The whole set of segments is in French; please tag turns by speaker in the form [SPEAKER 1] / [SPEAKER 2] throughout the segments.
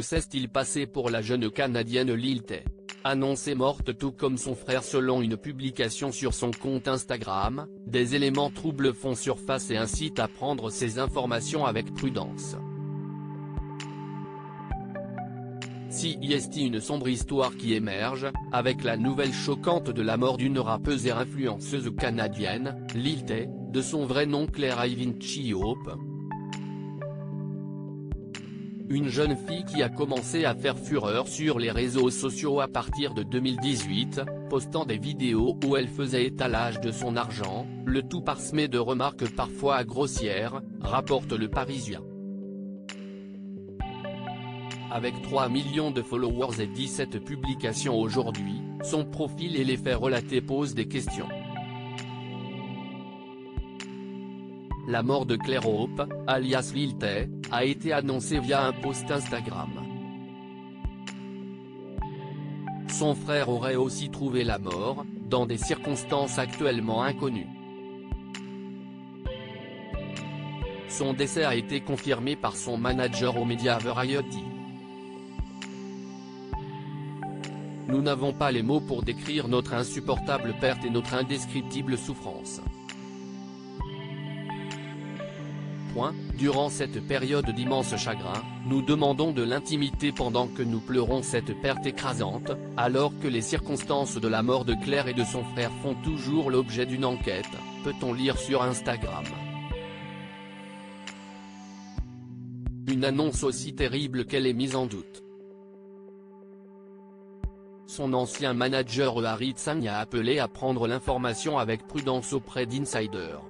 [SPEAKER 1] que s'est-il passé pour la jeune Canadienne Lil Tay? Annoncée morte tout comme son frère selon une publication sur son compte Instagram, des éléments troubles font surface et incitent à prendre ces informations avec prudence. Si y est une sombre histoire qui émerge, avec la nouvelle choquante de la mort d'une rappeuse et influenceuse canadienne, Lil Tay, de son vrai nom Claire Ivinci Hope. Une jeune fille qui a commencé à faire fureur sur les réseaux sociaux à partir de 2018, postant des vidéos où elle faisait étalage de son argent, le tout parsemé de remarques parfois grossières, rapporte Le Parisien. Avec 3 millions de followers et 17 publications aujourd'hui, son profil et les faits relatés posent des questions. La mort de Claire Hope, alias Lil Tay, a été annoncée via un post Instagram. Son frère aurait aussi trouvé la mort, dans des circonstances actuellement inconnues. Son décès a été confirmé par son manager aux médias Variety. Nous n'avons pas les mots pour décrire notre insupportable perte et notre indescriptible souffrance. Durant cette période d'immense chagrin, nous demandons de l'intimité pendant que nous pleurons cette perte écrasante, alors que les circonstances de la mort de Claire et de son frère font toujours l'objet d'une enquête, peut-on lire sur Instagram. Une annonce aussi terrible qu'elle est mise en doute. Son ancien manager Harry Tsang a appelé à prendre l'information avec prudence auprès d'insiders.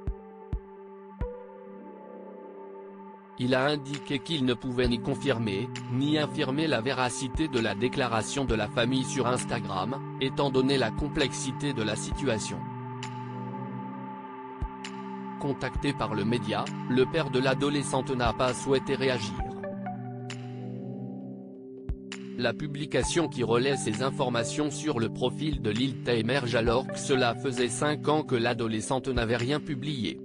[SPEAKER 1] Il a indiqué qu'il ne pouvait ni confirmer, ni infirmer la véracité de la déclaration de la famille sur Instagram, étant donné la complexité de la situation. Contacté par le média, le père de l'adolescente n'a pas souhaité réagir. La publication qui relaie ces informations sur le profil de Lil Tay émerge alors que cela faisait 5 ans que l'adolescente n'avait rien publié.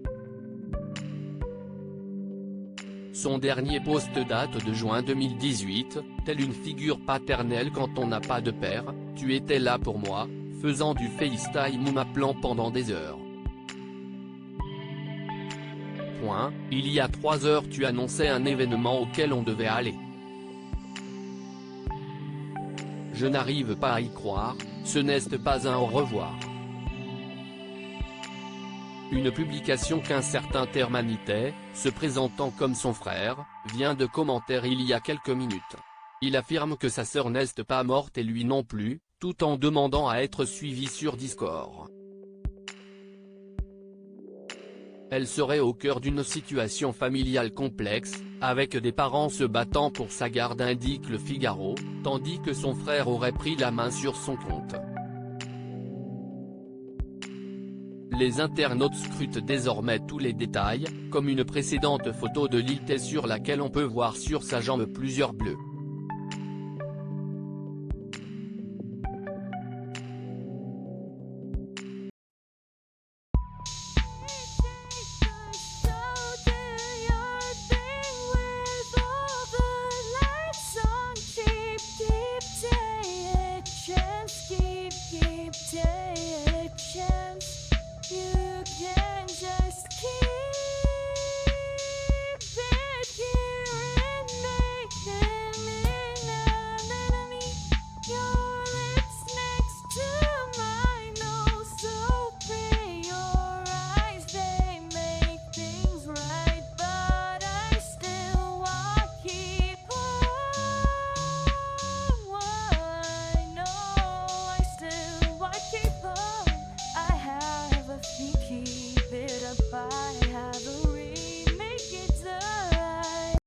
[SPEAKER 1] Son dernier post date de juin 2018, telle une figure paternelle quand on n'a pas de père, tu étais là pour moi, faisant du FaceTime ou m'appelant pendant des heures. Il y a 3 heures tu annonçais un événement auquel on devait aller. Je n'arrive pas à y croire, ce n'est pas un au revoir. Une publication qu'un certain Termanité, se présentant comme son frère, vient de commenter il y a quelques minutes. Il affirme que sa sœur n'est pas morte et lui non plus, tout en demandant à être suivi sur Discord. Elle serait au cœur d'une situation familiale complexe, avec des parents se battant pour sa garde, indique Le Figaro, tandis que son frère aurait pris la main sur son compte. Les internautes scrutent désormais tous les détails, comme une précédente photo de Lil Tay sur laquelle on peut voir sur sa jambe plusieurs bleus.